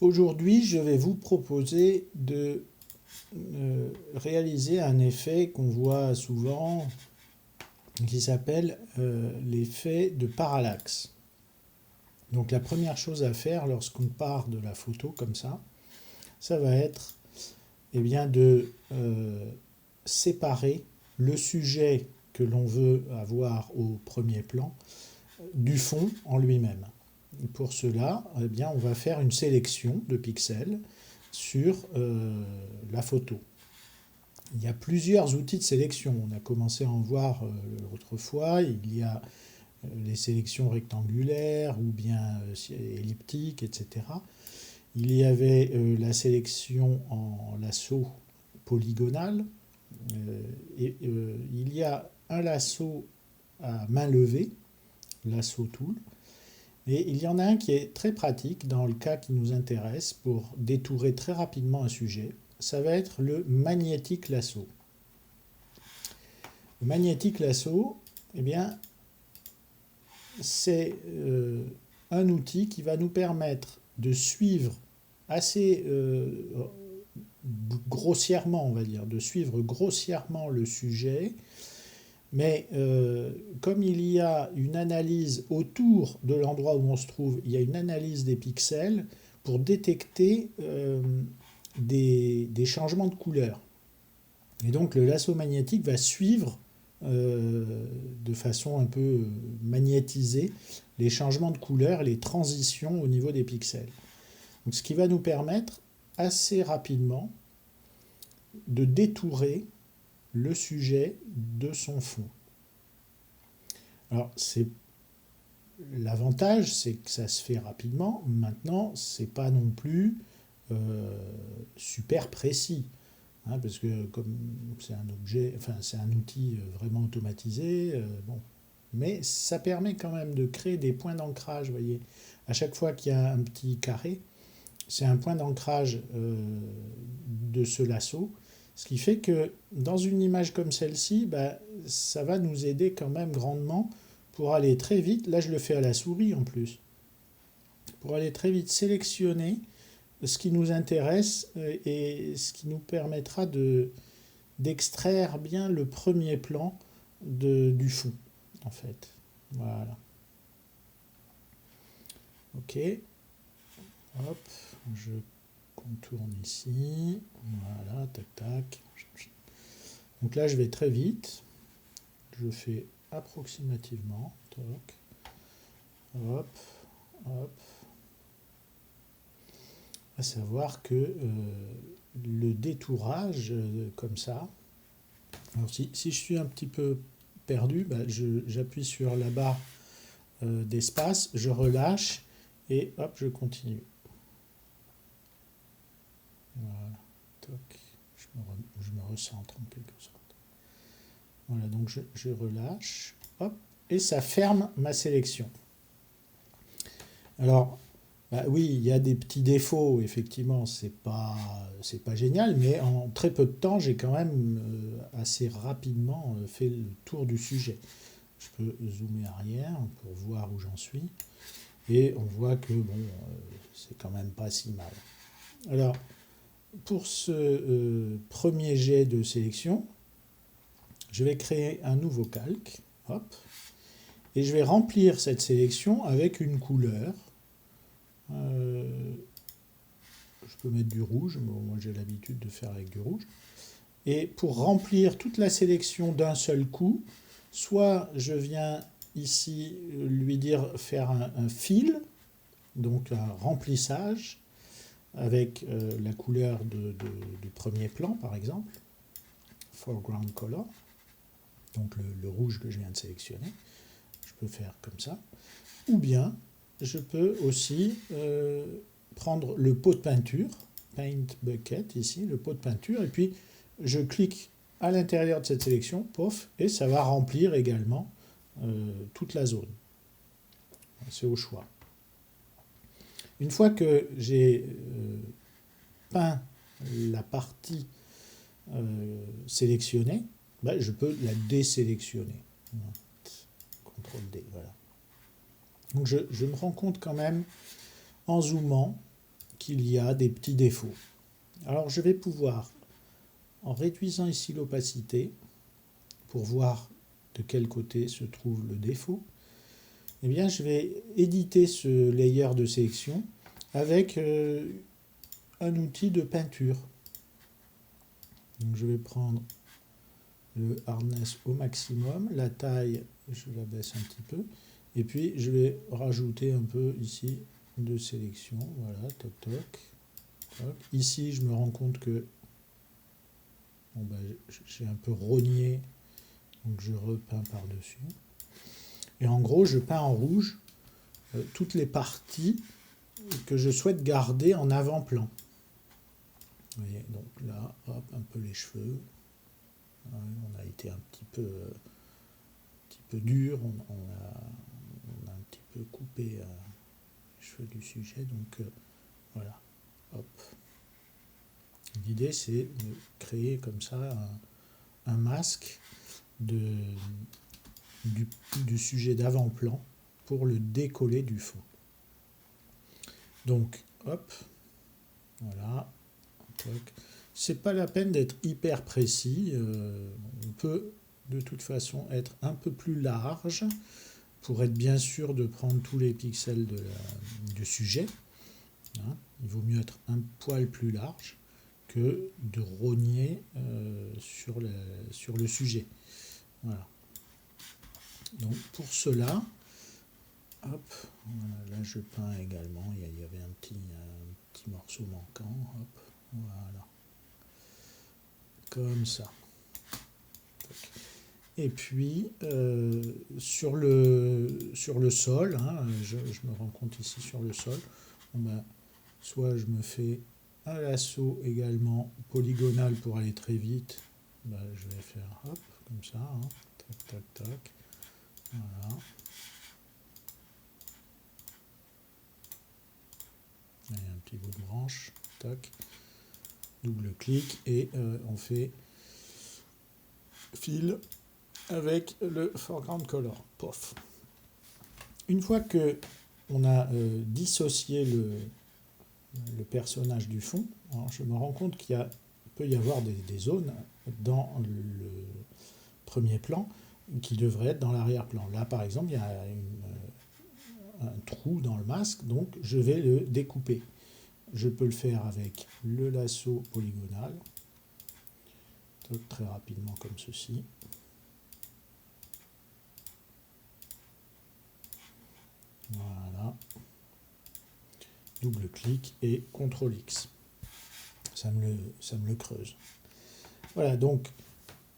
Aujourd'hui, je vais vous proposer de réaliser un effet qu'on voit souvent qui s'appelle l'effet de parallaxe. Donc la première chose à faire lorsqu'on part de la photo comme ça va être bien, de séparer le sujet que l'on veut avoir au premier plan du fond en lui-même. Pour cela, bien, on va faire une sélection de pixels sur la photo. Il y a plusieurs outils de sélection. On a commencé à en voir l'autre fois. Il y a les sélections rectangulaires ou bien elliptiques, etc. Il y avait la sélection en lasso polygonal. Il y a un lasso à main levée, lasso tool. Et il y en a un qui est très pratique dans le cas qui nous intéresse pour détourer très rapidement un sujet. Ça va être le magnétique lasso. Le magnétique lasso, eh bien, c'est un outil qui va nous permettre de suivre assez grossièrement, on va dire, de suivre grossièrement le sujet. Mais comme il y a une analyse autour de l'endroit où on se trouve, il y a une analyse des pixels pour détecter des changements de couleur. Et donc le lasso magnétique va suivre de façon un peu magnétisée les changements de couleur, les transitions au niveau des pixels. Donc, ce qui va nous permettre assez rapidement de détourer le sujet de son fond. Alors, l'avantage, c'est que ça se fait rapidement. Maintenant, c'est pas non plus super précis, hein, parce que comme c'est un objet, enfin c'est un outil vraiment automatisé, bon, mais ça permet quand même de créer des points d'ancrage. Vous voyez, à chaque fois qu'il y a un petit carré, c'est un point d'ancrage de ce lasso. Ce qui fait que dans une image comme celle-ci, ça va nous aider quand même grandement pour aller très vite. Là, je le fais à la souris en plus. Pour aller très vite sélectionner ce qui nous intéresse et ce qui nous permettra d'extraire bien le premier plan du fond, en fait. Voilà. Ok. Hop, je contourne ici. Voilà, tac, tac. Donc là, je vais très vite. Je fais approximativement. Toc. Hop, hop. À savoir que le détourage, comme ça. Alors, si je suis un petit peu perdu, j'appuie sur la barre d'espace, je relâche et hop, je continue. Voilà, toc, je me recentre en quelque sorte. Voilà, donc je relâche, hop, et ça ferme ma sélection. Alors, oui, il y a des petits défauts, effectivement, c'est pas génial, mais en très peu de temps, j'ai quand même assez rapidement fait le tour du sujet. Je peux zoomer arrière pour voir où j'en suis, et on voit que bon, c'est quand même pas si mal. Alors, pour ce premier jet de sélection, je vais créer un nouveau calque, hop, et je vais remplir cette sélection avec une couleur. Je peux mettre du rouge, bon, moi j'ai l'habitude de faire avec du rouge. Et pour remplir toute la sélection d'un seul coup, soit je viens ici lui dire faire un fill, donc un remplissage, avec la couleur du premier plan par exemple, foreground color, donc le rouge que je viens de sélectionner, je peux faire comme ça, ou bien je peux aussi prendre le pot de peinture, paint bucket ici, le pot de peinture, et puis je clique à l'intérieur de cette sélection, pof, et ça va remplir également toute la zone. C'est au choix. Une fois que j'ai peint la partie sélectionnée, je peux la désélectionner. CTRL D, voilà. Donc je me rends compte quand même, en zoomant, qu'il y a des petits défauts. Alors je vais pouvoir, en réduisant ici l'opacité, pour voir de quel côté se trouve le défaut, eh bien je vais éditer ce layer de sélection avec un outil de peinture. Donc je vais prendre le hardness au maximum, la taille je la baisse un petit peu, et puis je vais rajouter un peu ici de sélection, voilà, toc toc. Toc. Ici je me rends compte que bon, j'ai un peu rogné, donc je repeins par-dessus. Et en gros je peins en rouge toutes les parties que je souhaite garder en avant-plan. Vous voyez, donc là, hop, un peu les cheveux. Ouais, on a été un petit peu dur, on a un petit peu coupé les cheveux du sujet, donc voilà, hop. L'idée c'est de créer comme ça un masque du sujet d'avant-plan pour le décoller du fond. Donc hop, voilà. C'est pas la peine d'être hyper précis, on peut de toute façon être un peu plus large pour être bien sûr de prendre tous les pixels du sujet. Hein. Il vaut mieux être un poil plus large que de rogner sur le sujet. Voilà. Donc pour cela, hop, voilà, là je peins également, il y avait un petit morceau manquant, hop, voilà, comme ça. Et puis sur le sol, hein, je me rends compte ici sur le sol, soit je me fais un lasso également polygonal pour aller très vite, je vais faire hop, comme ça, hein, tac tac tac, voilà. Il y a un petit bout de branche, tac, double clic et on fait fill avec le foreground color. Pof. Une fois que on a dissocié le personnage du fond, alors je me rends compte qu'il peut y avoir des zones dans le premier plan qui devraient être dans l'arrière-plan. Là, par exemple, il y a un trou dans le masque, donc je vais le découper. Je peux le faire avec le lasso polygonal, très rapidement comme ceci. Voilà. Double clic et CTRL X. Ça me le creuse. Voilà, donc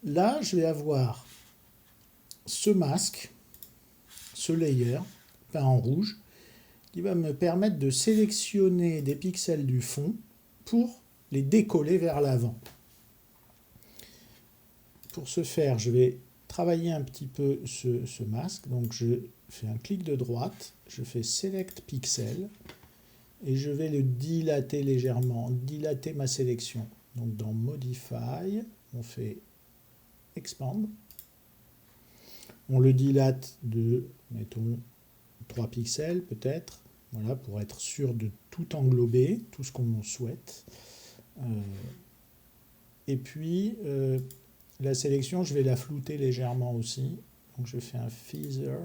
là, je vais avoir ce masque, ce layer, peint en rouge, qui va me permettre de sélectionner des pixels du fond pour les décoller vers l'avant. Pour ce faire, je vais travailler un petit peu ce masque. Donc je fais un clic de droite, je fais Select Pixel et je vais le dilater légèrement, dilater ma sélection. Donc dans Modify, on fait Expand. On le dilate de, mettons, 3 pixels peut-être, voilà, pour être sûr de tout englober, tout ce qu'on souhaite. Et puis, la sélection, je vais la flouter légèrement aussi. Donc je fais un feather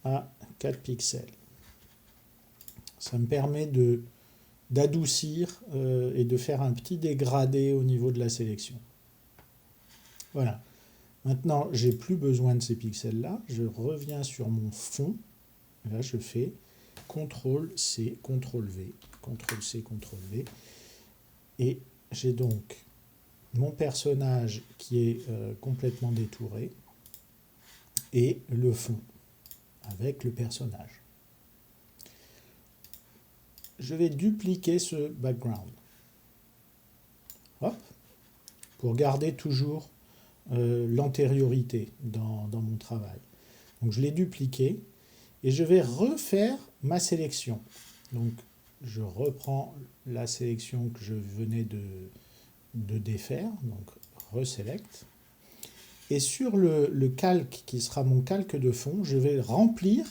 à 4 pixels. Ça me permet d'adoucir et de faire un petit dégradé au niveau de la sélection. Voilà. Maintenant, j'ai plus besoin de ces pixels-là. Je reviens sur mon fond. Là, je fais CTRL-C, CTRL-V, CTRL-C, CTRL-V. Et j'ai donc mon personnage qui est complètement détouré et le fond avec le personnage. Je vais dupliquer ce background. Hop, pour garder toujours l'antériorité dans mon travail. Donc je l'ai dupliqué et je vais refaire ma sélection. Donc je reprends la sélection que je venais de défaire, donc reselect. Et sur le calque qui sera mon calque de fond, je vais remplir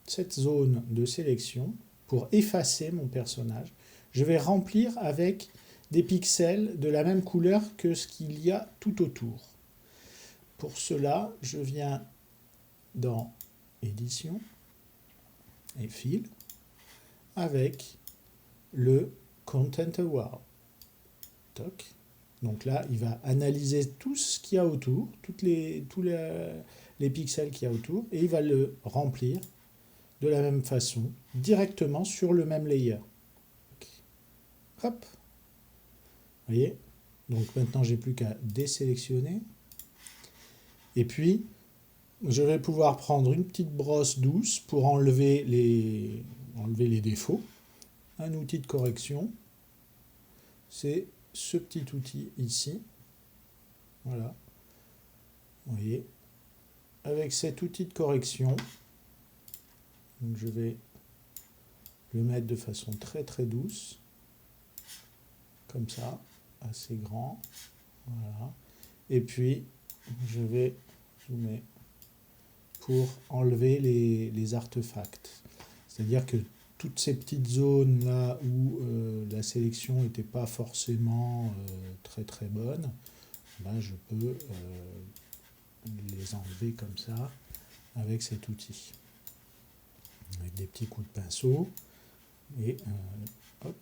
cette zone de sélection pour effacer mon personnage, je vais remplir avec des pixels de la même couleur que ce qu'il y a tout autour. Pour cela, je viens dans Édition et Fil avec le Content Award. Toc. Donc là, il va analyser tout ce qu'il y a autour, tous les pixels qu'il y a autour, et il va le remplir de la même façon, directement sur le même layer. Hop. Vous voyez? Donc maintenant, j'ai plus qu'à désélectionner. Et puis, je vais pouvoir prendre une petite brosse douce pour enlever les défauts. Un outil de correction, c'est ce petit outil ici. Voilà. Vous voyez? Avec cet outil de correction, donc je vais le mettre de façon très très douce, comme ça, assez grand. Voilà. Et puis, je vais zoomer pour enlever les artefacts. C'est-à-dire que toutes ces petites zones là où la sélection n'était pas forcément très très bonne, là je peux les enlever comme ça avec cet outil. Avec des petits coups de pinceau. Et hop.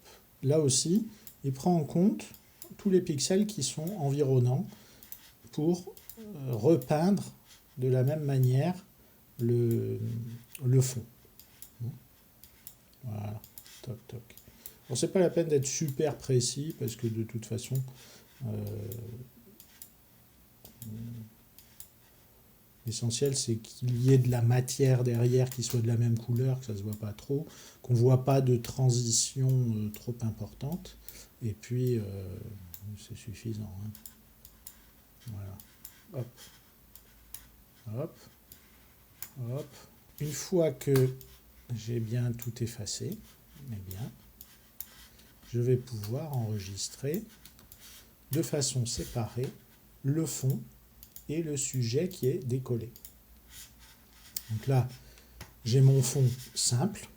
Là aussi, il prend en compte tous les pixels qui sont environnants pour repeindre de la même manière le fond. Voilà, toc toc. Bon, c'est pas la peine d'être super précis parce que de toute façon, l'essentiel c'est qu'il y ait de la matière derrière qui soit de la même couleur, que ça se voit pas trop, qu'on voit pas de transition trop importante. Et puis c'est suffisant. Hein. Voilà. Hop. Hop. Hop. Une fois que j'ai bien tout effacé, eh bien, je vais pouvoir enregistrer de façon séparée le fond et le sujet qui est décollé. Donc là, j'ai mon fond simple.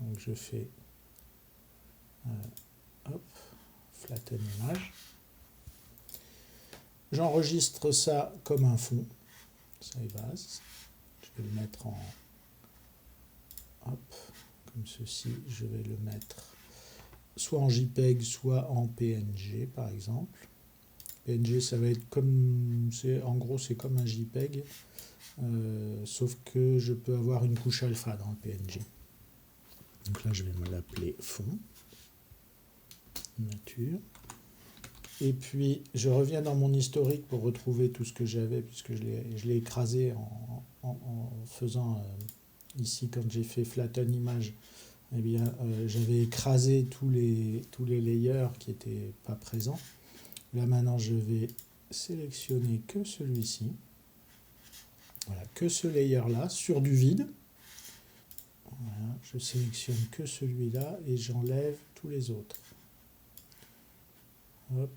Donc je fais hop, flatten image. J'enregistre ça comme un fond. Save as. Je vais le mettre en hop, comme ceci. Je vais le mettre soit en JPEG, soit en PNG par exemple. PNG, ça va être comme, en gros, c'est comme un JPEG, sauf que je peux avoir une couche alpha dans le PNG. Donc là, je vais me l'appeler fond, nature. Et puis, je reviens dans mon historique pour retrouver tout ce que j'avais, puisque je l'ai écrasé en faisant, ici, quand j'ai fait flatten image, eh bien, j'avais écrasé tous les layers qui n'étaient pas présents. Là, maintenant, je vais sélectionner que celui-ci. Voilà, que ce layer-là, sur du vide. Voilà, je sélectionne que celui-là et j'enlève tous les autres. Hop.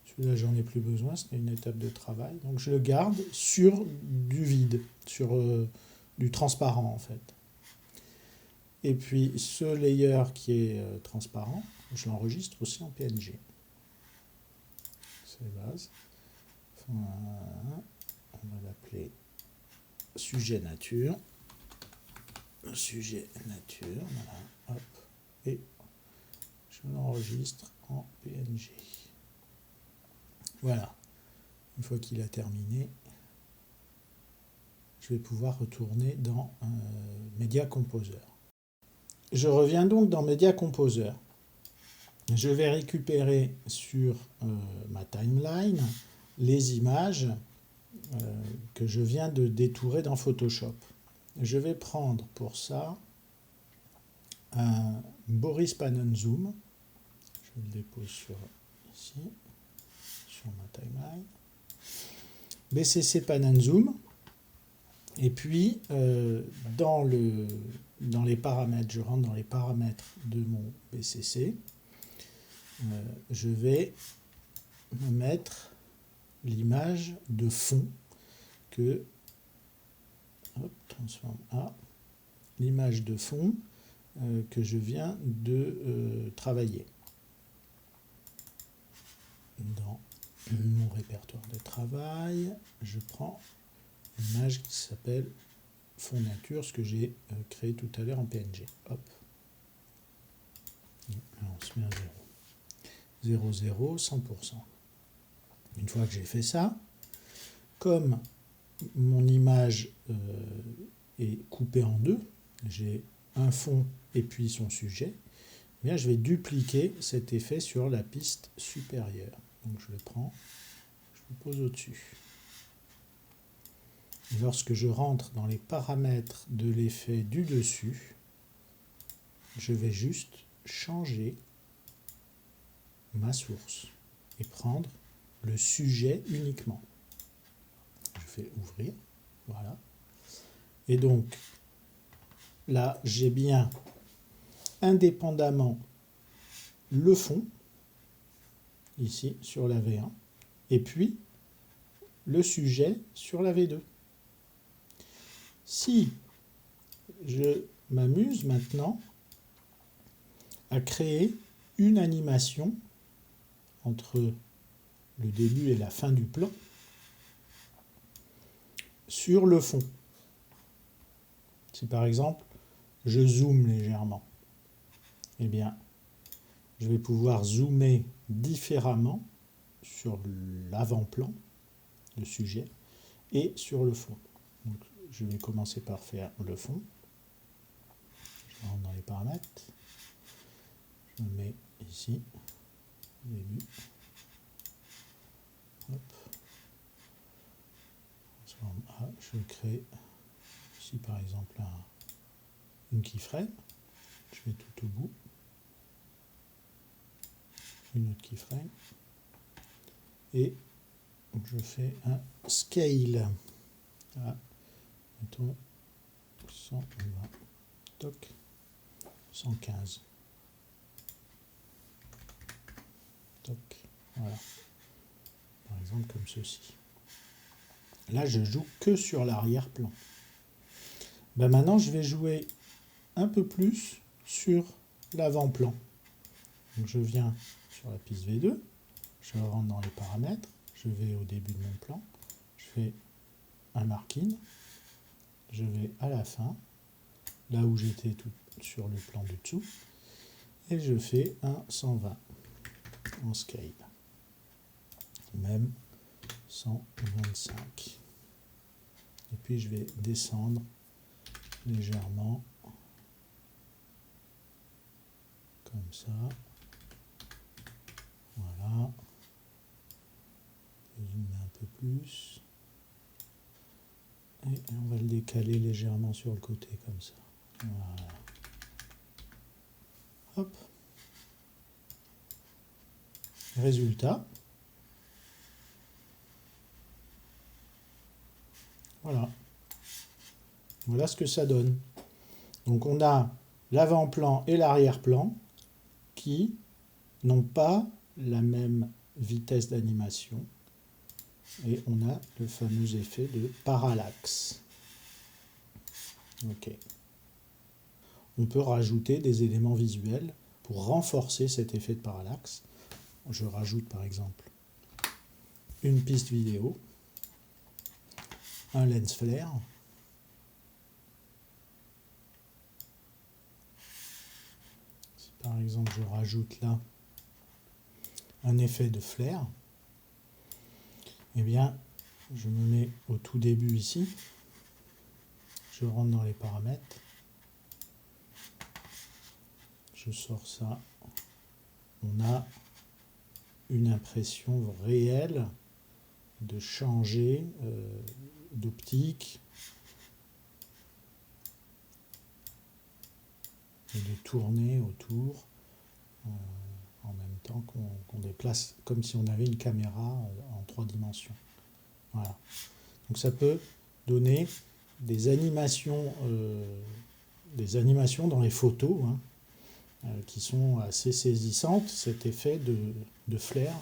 Celui-là, j'en ai plus besoin, c'était une étape de travail. Donc, je le garde sur du vide, sur du transparent, en fait. Et puis, ce layer qui est transparent, je l'enregistre aussi en PNG. C'est base. Voilà. On va l'appeler sujet nature. Sujet nature, voilà. Hop. Et je l'enregistre en PNG. Voilà. Une fois qu'il a terminé, je vais pouvoir retourner dans Media Composer. Je reviens donc dans Media Composer. Je vais récupérer sur ma timeline les images que je viens de détourer dans Photoshop. Je vais prendre pour ça un Boris Pannonzoom. Je le dépose ici, sur ma timeline. BCC Pannonzoom. Et puis, dans les paramètres, je rentre dans les paramètres de mon BCC. Je vais me mettre l'image de fond que, hop, transforme A, l'image de fond que je viens de travailler. Dans mon répertoire de travail, je prends l'image qui s'appelle fond nature, ce que j'ai créé tout à l'heure en PNG. Hop. Là, on se met à 0. 0, 0, 100%. Une fois que j'ai fait ça, comme mon image est coupée en deux, j'ai un fond et puis son sujet, eh bien, je vais dupliquer cet effet sur la piste supérieure. Donc je le prends, je le pose au-dessus. Lorsque je rentre dans les paramètres de l'effet du dessus, je vais juste changer ma source et prendre le sujet uniquement. Je fais ouvrir, voilà. Et donc, là, j'ai bien indépendamment le fond, ici, sur la V1, et puis le sujet sur la V2. Si je m'amuse maintenant à créer une animation entre le début et la fin du plan sur le fond. Si par exemple je zoome légèrement, eh bien je vais pouvoir zoomer différemment sur l'avant-plan, le sujet, et sur le fond. Donc, je vais commencer par faire le fond. Je rentre dans les paramètres. Je me mets ici, début. Hop. Je crée ici par exemple une keyframe. Je vais tout au bout. Une autre keyframe. Et je fais un scale. Voilà. Mettons 120. Toc. 115. Toc. Voilà. Par exemple comme ceci. Là, je joue que sur l'arrière-plan. Ben maintenant, je vais jouer un peu plus sur l'avant-plan. Donc, je viens sur la piste V2, je rentre dans les paramètres, je vais au début de mon plan, je fais un marking, je vais à la fin, là où j'étais tout sur le plan du dessous, et je fais un 120 en scale. Même 125. Et puis je vais descendre légèrement comme ça. Voilà. Je zoome un peu plus. Et on va le décaler légèrement sur le côté comme ça. Voilà. Hop. Résultat. Voilà. Voilà ce que ça donne. Donc on a l'avant-plan et l'arrière-plan qui n'ont pas la même vitesse d'animation. Et on a le fameux effet de parallaxe. Ok. On peut rajouter des éléments visuels pour renforcer cet effet de parallaxe. Je rajoute par exemple une piste vidéo, un lens flare, si par exemple je rajoute là un effet de flare, eh bien je me mets au tout début ici, je rentre dans les paramètres, je sors ça, on a une impression réelle de changer d'optique et de tourner autour en même temps qu'on déplace, comme si on avait une caméra en 3 dimensions. Voilà. Donc ça peut donner des animations dans les photos qui sont assez saisissantes. Cet effet de flair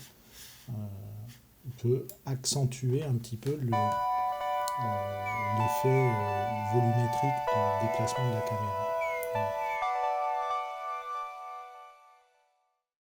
peut accentuer un petit peu l'effet volumétrique des déplacement de la caméra. Voilà.